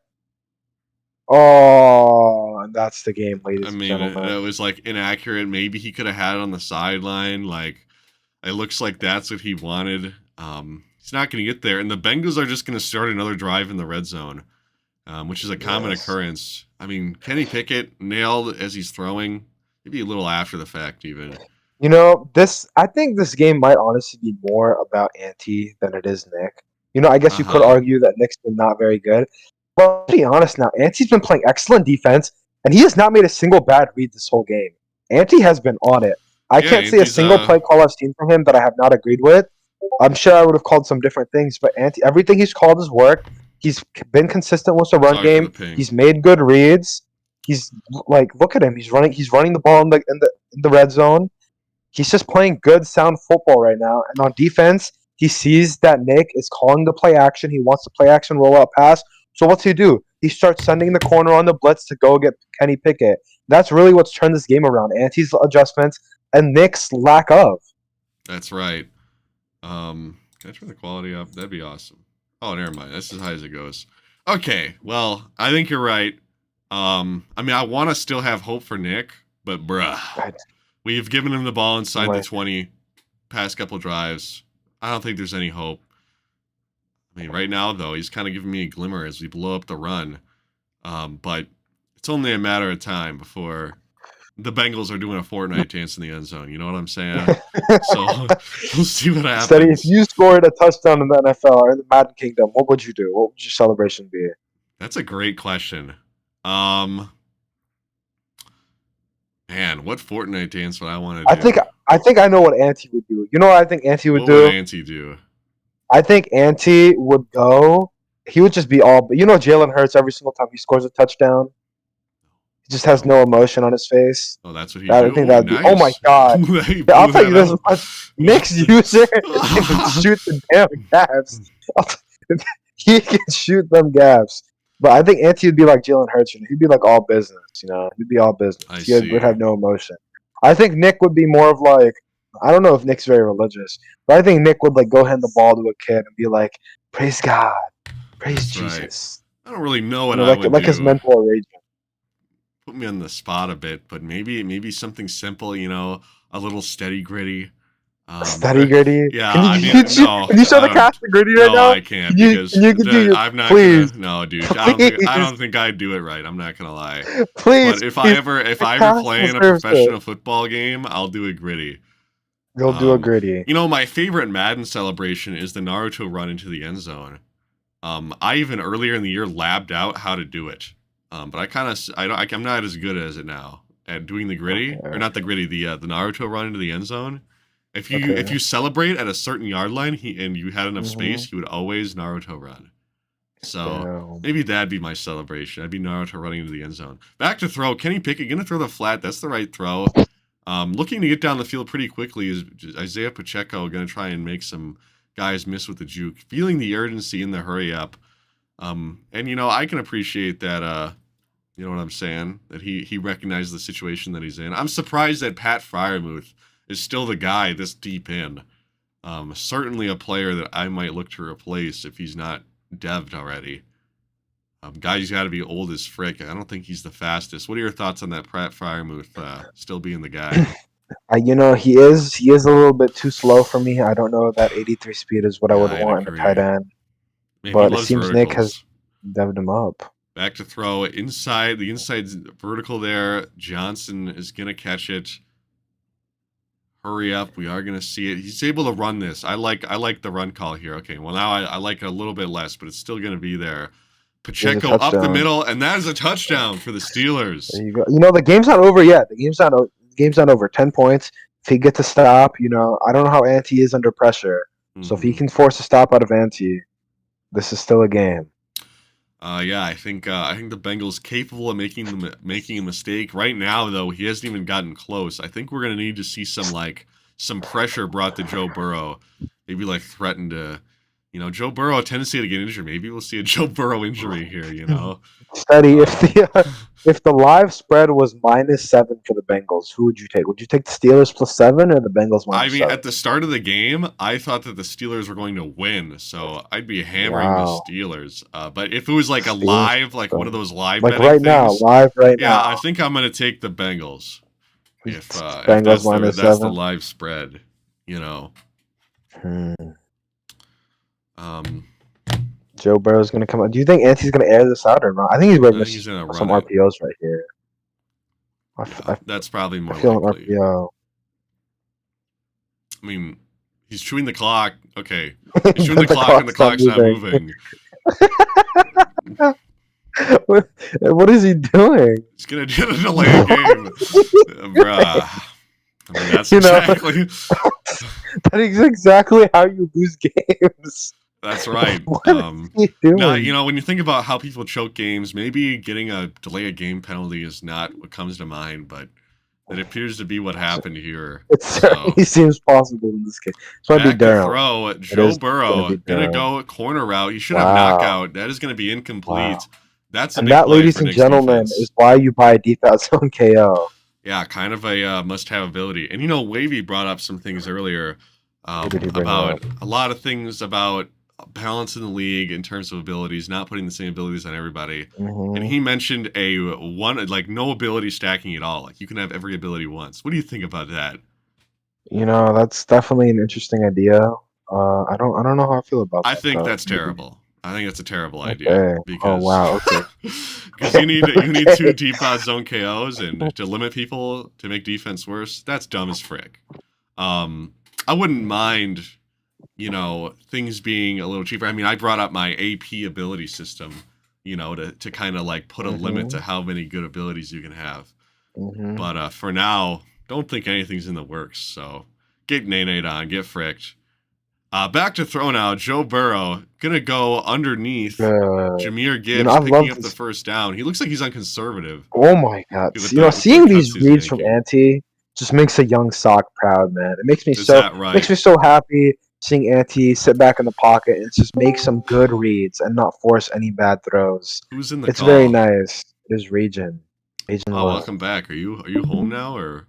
Oh, and that's the game, ladies and gentlemen. It was like inaccurate. Maybe he could have had it on the sideline. Like, it looks like that's what he wanted. He's not going to get there. And the Bengals are just going to start another drive in the red zone, which is a common occurrence. I mean, Kenny Pickett nailed as he's throwing. Maybe a little after the fact, even. You know, I think this game might honestly be more about Ante than it is Nick. You know, I guess you could argue that Nick's been not very good. But to be honest now, Ante's been playing excellent defense, and he has not made a single bad read this whole game. Ante has been on it. I can't see a single play call I've seen from him that I have not agreed with. I'm sure I would have called some different things, but everything he's called has worked. He's been consistent with the run game. He's made good reads. He's like, look at him. He's running the ball in the red zone. He's just playing good, sound football right now. And on defense, he sees that Nick is calling the play action. He wants the play action rollout pass. So what's he do? He starts sending the corner on the blitz to go get Kenny Pickett. That's really what's turned this game around. Ante's adjustments and Nick's lack of. That's right. Can I turn the quality up? That'd be awesome. Oh, never mind. That's as high as it goes. Okay, well, I think you're right. I mean, I want to still have hope for Nick, but bruh. We've given him the ball inside the 20 past couple drives. I don't think there's any hope. I mean, right now, though, he's kind of giving me a glimmer as we blow up the run. But it's only a matter of time before the Bengals are doing a Fortnite dance in the end zone. You know what I'm saying? So we'll see what happens. Steady, if you scored a touchdown in the NFL or in the Madden Kingdom, what would you do? What would your celebration be? That's a great question. Man, what Fortnite dance would I want to do? I think I know what Ante would do. You know what I think Ante would do? What would Ante do? I think Ante would go. He would just be all. You know, Jalen Hurts every single time he scores a touchdown. He just has no emotion on his face. Oh, that's what he. I think that'd be. Oh my god! I'll tell you this much. Nick's user can shoot the damn gaps. He can shoot them gaps. But I think Ante would be like Jalen Hurts. He'd be like all business, He'd be all business. I He would see. have no emotion. I think Nick would be more of like, I don't know if Nick's very religious, but I think Nick would like go hand the ball to a kid and be like, praise God, praise That's Jesus. Right. I don't really know what I would like do. his mental arrangement. Put me on the spot a bit, but maybe something simple, a little steady gritty. Steady gritty. Yeah, Can you show the cast the gritty right now? No, I can't because I'm not please, gonna. No, dude, please. I don't think I'd do it right. I'm not gonna lie. Please. But if I ever play in a professional football game, I'll do it gritty. You'll do a gritty. My favorite Madden celebration is the Naruto run into the end zone. I even earlier in the year labbed out how to do it. But I'm not as good as it now at doing the gritty or not the gritty, the Naruto run into the end zone. If you celebrate at a certain yard line and you had enough space, you would always Naruto run. So maybe that'd be my celebration. I'd be Naruto running into the end zone. Back to throw. Kenny Pickett gonna throw the flat. That's the right throw. Looking to get down the field pretty quickly is Isaiah Pacheco gonna try and make some guys miss with the juke. Feeling the urgency in the hurry up. And I can appreciate that. You know what I'm saying? That he recognized the situation that he's in. I'm surprised that Pat Freiermuth is still the guy this deep in. Certainly a player that I might look to replace if he's not dev'd already. Guy's got to be old as frick. I don't think he's the fastest. What are your thoughts on that Pat Freiermuth still being the guy? He is a little bit too slow for me. I don't know if that 83 speed is what I would want in a tight end. But it seems verticals. Nick has dev'd him up. Back to throw inside. The inside vertical there. Johnson is going to catch it. Hurry up. We are going to see it. He's able to run this. I like the run call here. Okay, well, now I like it a little bit less, but it's still going to be there. Pacheco up the middle, and that is a touchdown for the Steelers. There you go. The game's not over yet. The game's not over. 10 points. If he gets a stop, I don't know how Ante is under pressure. So if he can force a stop out of Ante, this is still a game. I think the Bengals capable of making a mistake right now. Though he hasn't even gotten close. I think we're gonna need to see some pressure brought to Joe Burrow. Maybe threaten to, Joe Burrow a tendency to get injured. Maybe we'll see a Joe Burrow injury here. Steady. If the live spread was -7 for the Bengals, who would you take? Would you take the Steelers +7 or the Bengals -7? At the start of the game, I thought that the Steelers were going to win, so I'd be hammering the Steelers. But if it was a live, one of those live betting right things, now, live right now. Yeah, I think I'm going to take the Bengals. If Bengals that's the live spread, Joe Burrow's going to come out. Do you think Ante's going to air this out or not? I think he's going to miss some RPOs right here. That's probably more likely. RPO. I mean, he's chewing the clock. Okay. He's chewing the clock and the clock's not moving. What is he doing? He's going to delay a game. Bruh. I mean, that's exactly... that is exactly how you lose games. That's right. What is he doing? Now, when you think about how people choke games, maybe getting a delay a game penalty is not what comes to mind, but it appears to be what happened here. It certainly seems possible in this case. So back to throw. Joe Burrow gonna go corner route. He should have knockout. That is going to be incomplete. Wow. That's a big play ladies and gentlemen, is why you buy a default zone KO. Yeah, kind of a must-have ability. And Wavy brought up some things earlier about a lot of things about balance in the league in terms of abilities, not putting the same abilities on everybody. And he mentioned no ability stacking at all. You can have every ability once. What do you think about that? That's definitely an interesting idea. I don't know how I feel about that. I think that's terrible. I think it's a terrible idea. Because, Okay. Because you need 2 deep zone KOs and to limit people to make defense worse. That's dumb as frick. I wouldn't mind, things being a little cheaper. I mean, I brought up my AP ability system, to kind of put a limit to how many good abilities you can have. But for now, don't think anything's in the works. So get Nate on, get fricked. Back to throw now. Joe Burrow gonna go underneath Jahmyr Gibbs, picking up the first down. He looks like he's unconservative. Oh my god! Seeing these reads from Ante just makes a young sock proud, man. It makes me makes me so happy seeing Ante sit back in the pocket and just make some good reads and not force any bad throws. Who's in the It's call? very nice. It is Region. Oh, welcome back. Are you home now or?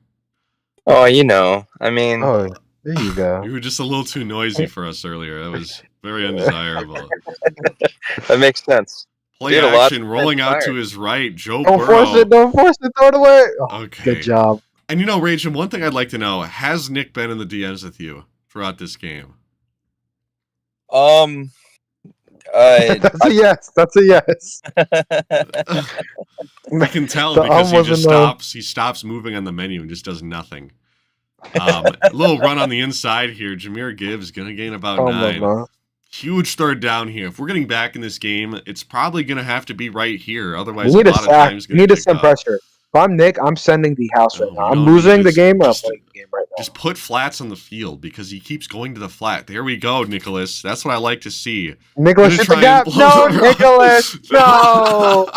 Oh, I mean. Oh, there you go. You were just a little too noisy for us earlier. That was very undesirable. That makes sense. Play action, rolling out to his right. Joe Don't Burrow. Don't force it. Throw it away. Oh, okay. Good job. And Rachel, one thing I'd like to know, has Nick been in the DMs with you throughout this game? That's a yes. That's a yes. I can tell because he just stops. He stops moving on the menu and just does nothing. A little run on the inside here. Jahmyr Gibbs going to gain about 9. Huge third down here. If we're getting back in this game, it's probably going to have to be right here. Otherwise, a lot of times we need to send pressure. If I'm Nick, I'm sending the house right now. I'm losing the game, or I'm playing the game right now. Just put flats on the field because he keeps going to the flat. There we go, Nicholas. That's what I like to see. Nicholas, shoot the gap. No, Nicholas. No,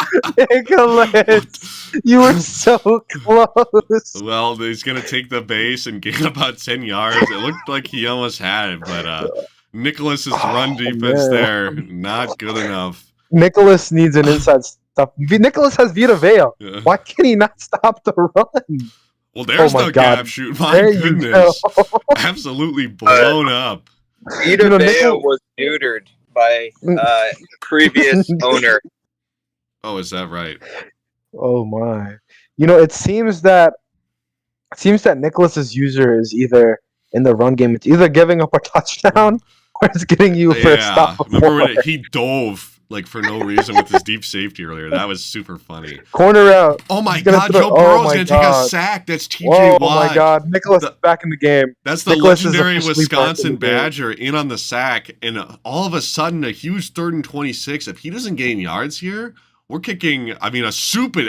Nicholas. You were so close. Well, he's going to take the base and gain about 10 yards. It looked like he almost had it, but Nicholas's run defense there, not good enough. Nicholas needs an inside stuff. Nicholas has Vita Vea. Yeah. Why can he not stop the run? Well, there's no gap shoot. My goodness. Absolutely blown up. Vita Vea was neutered by previous owner. Oh, is that right? Oh, my. It seems that Nicholas's user is either in the run game, it's either giving up a touchdown or it's getting you for a stop. Remember when he dove for no reason with his deep safety earlier? That was super funny. Corner out. Oh my God, Joe Burrow's going to take a sack. That's TJ Watt. Oh my God, Nicholas is back in the game. That's the legendary Wisconsin Badger in on the sack, and all of a sudden a huge 3rd and 26. If he doesn't gain yards here, we're kicking. I mean, a stupid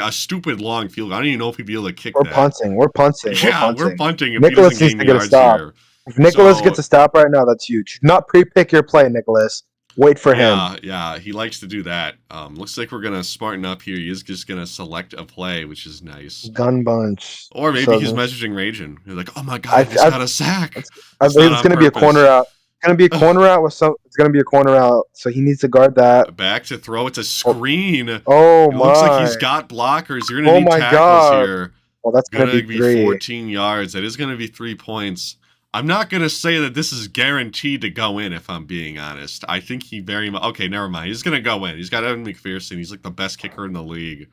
long field goal. I don't even know if he'd be able to kick that. We're punting. Yeah, we're punting. If Nicholas he doesn't needs to get a stop. Here. If Nicholas gets a stop right now, that's huge. Not pre-pick your play, Nicholas. Wait for him. Yeah, he likes to do that. Looks like we're gonna smarten up here. He is just gonna select a play, which is nice. Gun bunch. Or maybe he's messaging Rajan. He's like, "Oh my God, I just got a sack." It's gonna be a corner out. It's gonna be a corner out with some. It's gonna be a corner out, so he needs to guard that. Back to throw. It's a screen. Oh it my! Looks like he's got blockers. You're gonna need tackles here. Well, that's gonna be 14 yards. That is gonna be 3 points. I'm not going to say that this is guaranteed to go in, if I'm being honest. I think he very much... Okay, never mind. He's going to go in. He's got Evan McPherson. He's like the best kicker in the league.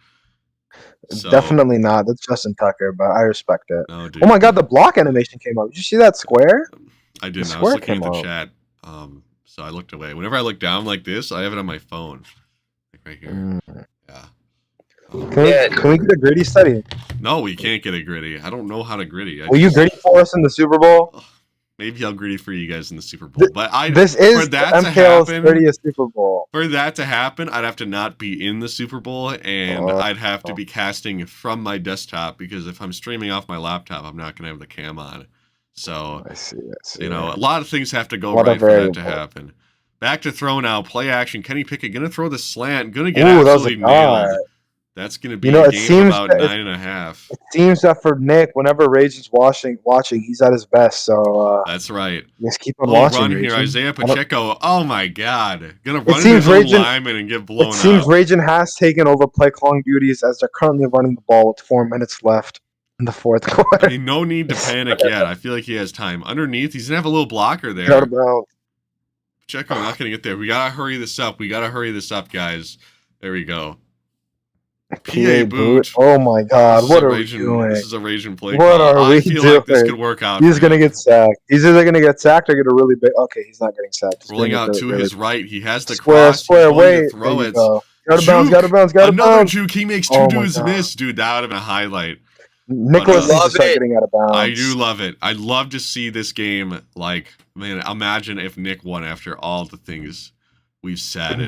So, definitely not. That's Justin Tucker, but I respect it. No, dude, oh my God, the block animation came up. Did you see that square? I didn't. I was looking at the chat. So I looked away. Whenever I look down like this, I have it on my phone. Right here. Yeah. Can we get a gritty study? No, we can't get a gritty. I don't know how to gritty. Will you gritty for us in the Super Bowl? Maybe I'll gritty for you guys in the Super Bowl. But this is MKL's 30th Super Bowl. For that to happen, I'd have to not be in the Super Bowl, and I'd have to be casting from my desktop, because if I'm streaming off my laptop, I'm not going to have the cam on. So, I see. A lot of things have to go right for that to happen. Back to throw now. Play action. Kenny Pickett going to throw the slant. Going to get absolutely nailed. That's going to be a game about 9.5. It seems that for Nick, whenever Rage is watching, he's at his best. So that's right. Just keep on watching. Run here, Isaiah Pacheco. Oh my God, going to run into his own lineman and get blown up. It seems Rajan has taken over play calling duties as they're currently running the ball with 4 minutes left in the fourth quarter. I mean, no need to panic yet. I feel like he has time. Underneath, he's gonna have a little blocker there. Pacheco not gonna get there. We gotta hurry this up. Guys. There we go. PA boot. Oh my God! What are we doing? This is a Rajan play. What are we doing? I feel like this could work out. He's gonna get sacked. He's either gonna get sacked or get a really big. Okay, he's not getting sacked. Rolling out to his right. He has the cross. Square. Wait. Throw it. Got to bounce. Another juke. He makes 2 dudes miss, dude. That would have been a highlight. Nicholas needs to start getting out of bounds. I do love it. I'd love to see this game. Imagine if Nick won after all the things we've said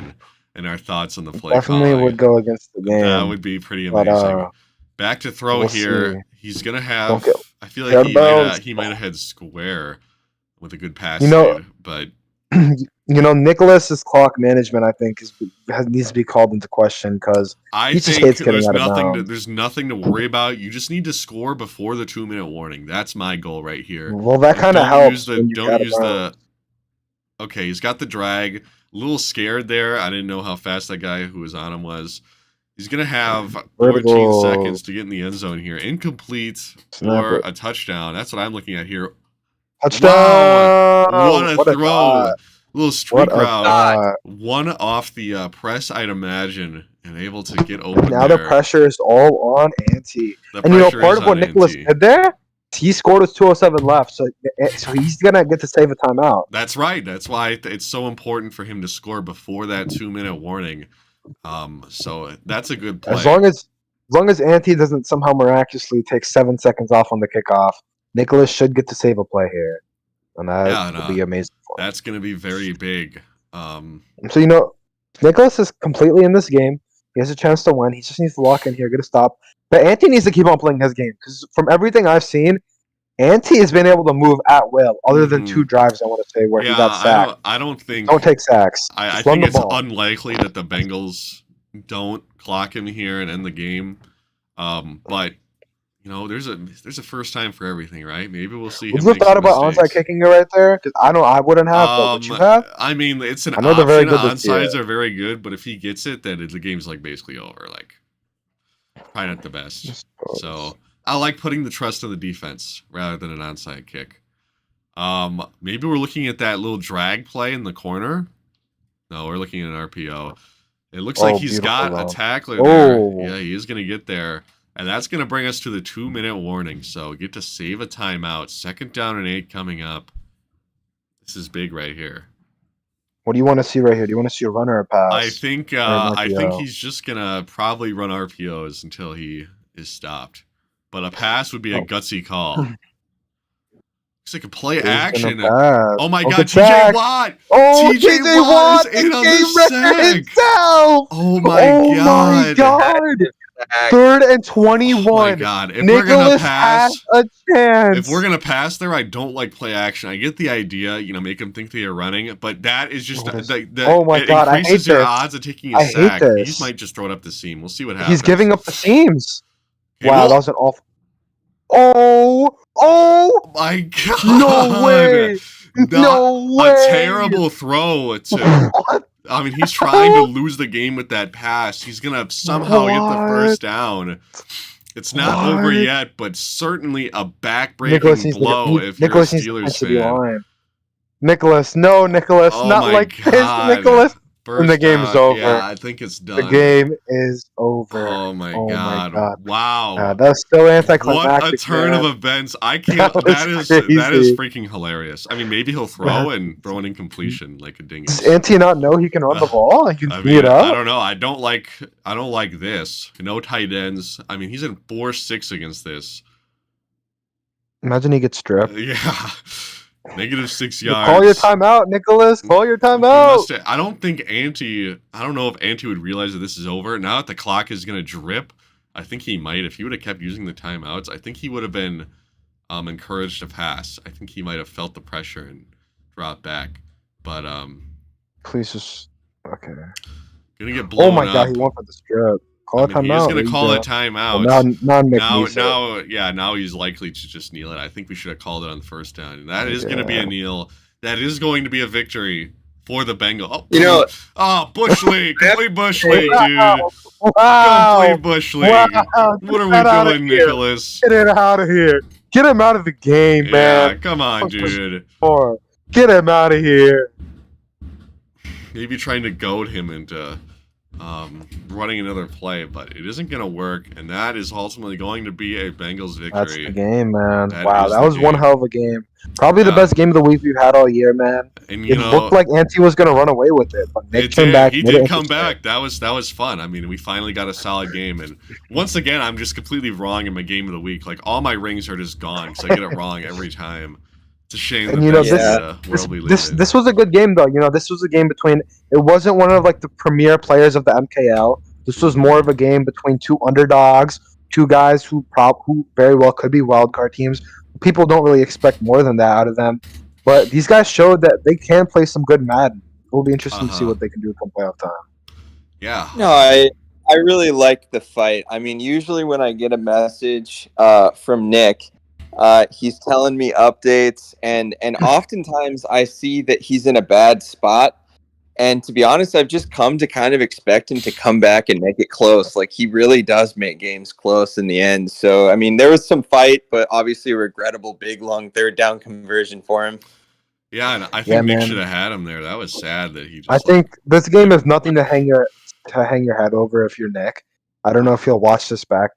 and our thoughts on the play. Definitely would go against the game. That would be pretty amazing. Back to throw here. He's gonna have. I feel like he might have had square with a good pass. But Nicholas's clock management, I think, needs to be called into question because he just hates getting out of bounds. There's nothing to worry about. You just need to score before the 2-minute warning. That's my goal right here. Well, that kind of helps. Okay, he's got the drag. A little scared there. I didn't know how fast that guy who was on him was. He's going to have 14 seconds to get in the end zone here. Incomplete or a touchdown. That's what I'm looking at here. Touchdown! Wow. What a throw. Little streak route. One off the press, I'd imagine, and able to get open now there. The pressure is all on Ante. And part of what Nicholas did there, he scored with 2:07 left, so he's going to get to save a timeout. That's right. That's why it's so important for him to score before that 2-minute warning. So that's a good play. As long as Ante doesn't somehow miraculously take 7 seconds off on the kickoff, Nicholas should get to save a play here. And that would be amazing for him. That's going to be very big. So, Nicholas is completely in this game. He has a chance to win. He just needs to lock in here, get a stop. But Ante needs to keep on playing his game because from everything I've seen, Ante has been able to move at will, other than 2 drives, I want to say, where he got sacked. Don't take sacks. I think it's unlikely that the Bengals don't clock him here and end the game. But there's a first time for everything, right? Maybe we'll see. Would you have thought about onside kicking it right there? Because I wouldn't have. But would you have? I mean, it's an option. Very good onsides are very good, but if he gets it, then the game's basically over. Probably not the best. So I like putting the trust in the defense rather than an onside kick. Maybe we're looking at that little drag play in the corner. No, we're looking at an RPO. It looks like he's got a tackler there. Yeah, he is going to get there. And that's going to bring us to the 2-minute warning. So get to save a timeout. 2nd down and 8 coming up. This is big right here. What do you want to see right here? Do you want to see a run or a pass? I think he's just going to probably run RPOs until he is stopped. But a pass would be a gutsy call. Looks like a play action. Oh my God, TJ Watt! Oh, TJ Watt is in on the sack! Oh my God! 3rd and 21. Oh my God! If Nicholas we're gonna pass, has a chance. If we're gonna pass there, I don't like play action. I get the idea, make them think they are running, but that is just oh my God! I hate increases your this. odds of taking a sack. He might just throw it up the seam. We'll see what happens. He's giving up the seams. Okay, wow, that was an awful. Oh my God! No way! No way! A terrible throw to. I mean, he's trying to lose the game with that pass. He's going to somehow get the first down. It's not over yet, but certainly a back-breaking blow if you're a Steelers fan. Nicholas, no, Nicholas, not like this, Nicholas. And the game is over. Yeah, I think it's done. The game is over. Oh my God. Wow. That's still anticlimactic. What a turn of events. I can't. That is freaking hilarious. I mean, maybe he'll throw and throw an incompletion like a dingus. Does Ante not know he can run the ball? He can speed it up? I don't know. I don't like this. No tight ends. I mean, he's in 4-6 against this. Imagine he gets stripped. Yeah. -6 yards. Call your timeout, Nicholas. Call your timeout. I don't know if Ante would realize that this is over. Now that the clock is going to drip, I think he might. If he would have kept using the timeouts, I think he would have been encouraged to pass. I think he might have felt the pressure and dropped back. But please just okay. Gonna get blown up. Oh my God, he went for the strip. Call a timeout. He's gonna call a timeout. Now he's likely to just kneel it. I think we should have called it on the first down. And that is gonna be a kneel. That is going to be a victory for the Bengals. Bush League, complete Bush League, dude. Wow. Complete Bush League. Wow. What are we doing, Nicholas? Get it out of here. Get him out of the game, man. Yeah, come on, dude. Get him out of here. Maybe trying to goad him into running another play, but it isn't going to work, and that is ultimately going to be a Bengals victory. That's the game, man. That was one hell of a game. Probably the best game of the week we've had all year, man. And it looked like Ante was going to run away with it, but Nick came back. He did come back. That was fun. I mean, we finally got a solid game, and once again, I'm just completely wrong in my game of the week. Like, all my rings are just gone because I get it wrong every time. It's a shame. And this was a good game, though. This was a game between. It wasn't one of the premier players of the MKL. This was more of a game between 2 underdogs, 2 guys who very well could be wildcard teams. People don't really expect more than that out of them, but these guys showed that they can play some good Madden. It will be interesting to see what they can do come playoff time. Yeah. No, I really like the fight. I mean, usually when I get a message from Nick, He's telling me updates, and oftentimes I see that he's in a bad spot. And to be honest, I've just come to kind of expect him to come back and make it close. Like, he really does make games close in the end. So, I mean, there was some fight, but obviously a regrettable big, long third down conversion for him. Yeah, and I think Nick should have had him there. That was sad that he just... I think this game is nothing to hang your head over if you're Nick. I don't know if he'll watch this back.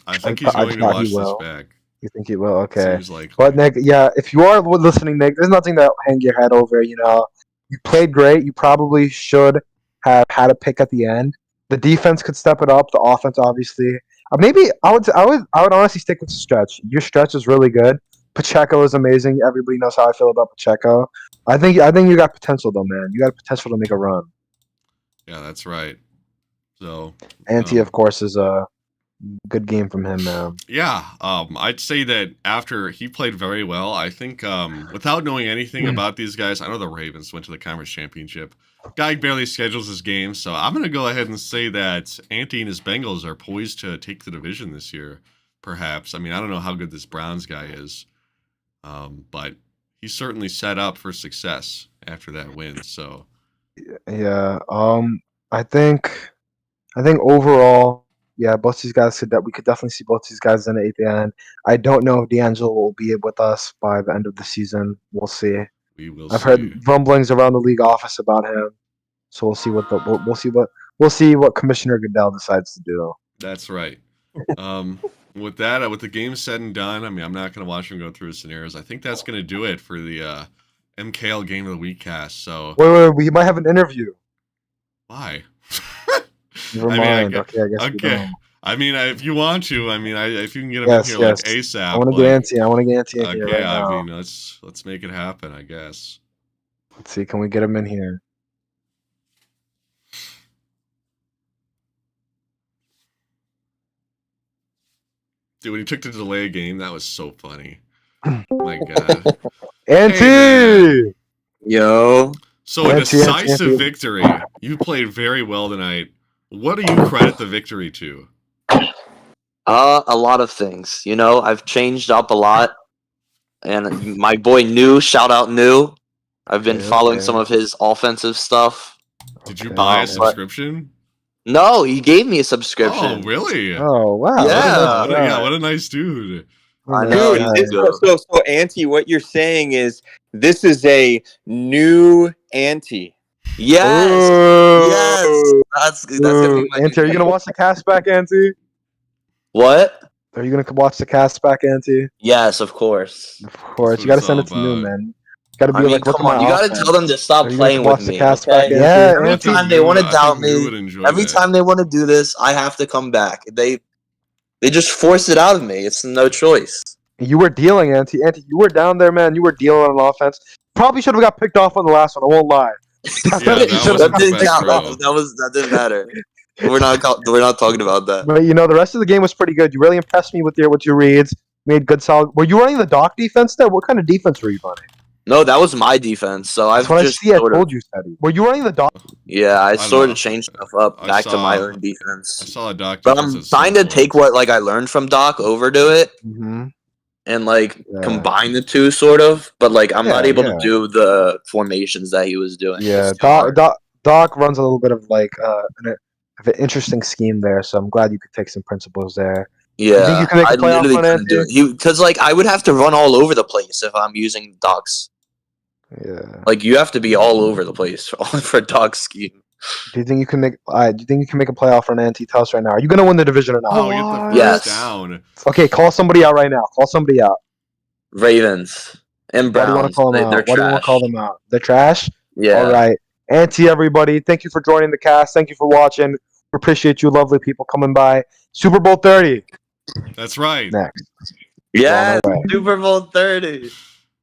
I think he's going to watch this back. You think he will? Okay. Seems likely. But Nick, yeah, if you are listening, Nick, there's nothing to hang your head over. You know, you played great. You probably should have had a pick at the end. The defense could step it up. The offense, obviously. Maybe I would honestly stick with the stretch. Your stretch is really good. Pacheco is amazing. Everybody knows how I feel about Pacheco. I think you got potential though, man. You got potential to make a run. Yeah, that's right. So Ante, of course, is a good game from him, man. Yeah, I'd say that after he played very well, I think without knowing anything about these guys, I know the Ravens went to the conference championship. Guy barely schedules his games, so I'm going to go ahead and say that Ante and his Bengals are poised to take the division this year, perhaps. I mean, I don't know how good this Browns guy is, but he's certainly set up for success after that win. So, yeah, I think overall, yeah, both these guys we could definitely see both these guys in the end. I don't know if D'Angelo will be with us by the end of the season. We'll see. I've heard rumblings around the league office about him, so we'll see what Commissioner Goodell decides to do. That's right. With that, with the game said and done, I mean, I'm not going to watch him go through his scenarios. I think that's going to do it for the MKL Game of the Week cast. So wait, we might have an interview. Why? Never mind. I guess we don't. I mean, if you want to, I mean, if you can get him in here like ASAP. I want to get Ante. I want to get Ante in here right now. I mean, let's make it happen, I guess. Let's see. Can we get him in here? Dude, when he took to delay a game, that was so funny. My God. Ante! Hey, yo. So a decisive victory. You played very well tonight. What do you credit the victory to? A lot of things. You know, I've changed up a lot. And my boy New, shout out New. I've been following some of his offensive stuff. Did you buy a subscription? No, he gave me a subscription. Oh, really? Oh, wow. Yeah. What a nice dude. I know. So Ante, what you're saying is this is a new Ante. Yes. That's gonna be my Ante, are you gonna watch the cast back, Ante? What? Are you gonna watch the cast back, Ante? Yes, of course. Of course. You gotta send it to New, man. You gotta be come on. You gotta tell them to stop playing with me. Okay? Yeah. Every time they want to doubt me, every time they want to do this, I have to come back. They just force it out of me. It's no choice. You were dealing, Ante. Ante, you were down there, man. You were dealing on offense. Probably should have got picked off on the last one. I won't lie. That didn't matter. We're not talking about that. But you know, the rest of the game was pretty good. You really impressed me with your reads. Made good solid. Were you running the Doc defense there? What kind of defense were you running? No, that was my defense. So I told you, Steady. Were you running the Doc? Yeah, I sort of changed stuff up back to my own defense. I saw a Doc, but I'm trying to take what I learned from Doc over to it. Mm-hmm. And combine the two sort of, but I'm not able to do the formations that he was doing. Yeah, Doc runs a little bit of an interesting scheme there, so I'm glad you could take some principles there. Yeah, I literally couldn't do it because I would have to run all over the place if I'm using Doc's. Yeah, you have to be all over the place for Doc's scheme. Do you think you can make? Do you think you can make a playoff for an Ante? Tell us right now. Are you gonna win the division or not? Oh, get the first down. Okay, call somebody out right now. Call somebody out. Ravens and Browns. Why do you want to call them out? Why do you want to call them out? They're trash. Yeah. All right, Ante, everybody. Thank you for joining the cast. Thank you for watching. We appreciate you, lovely people, coming by. Super Bowl 30. That's right. Next. Yeah, Super Bowl 30.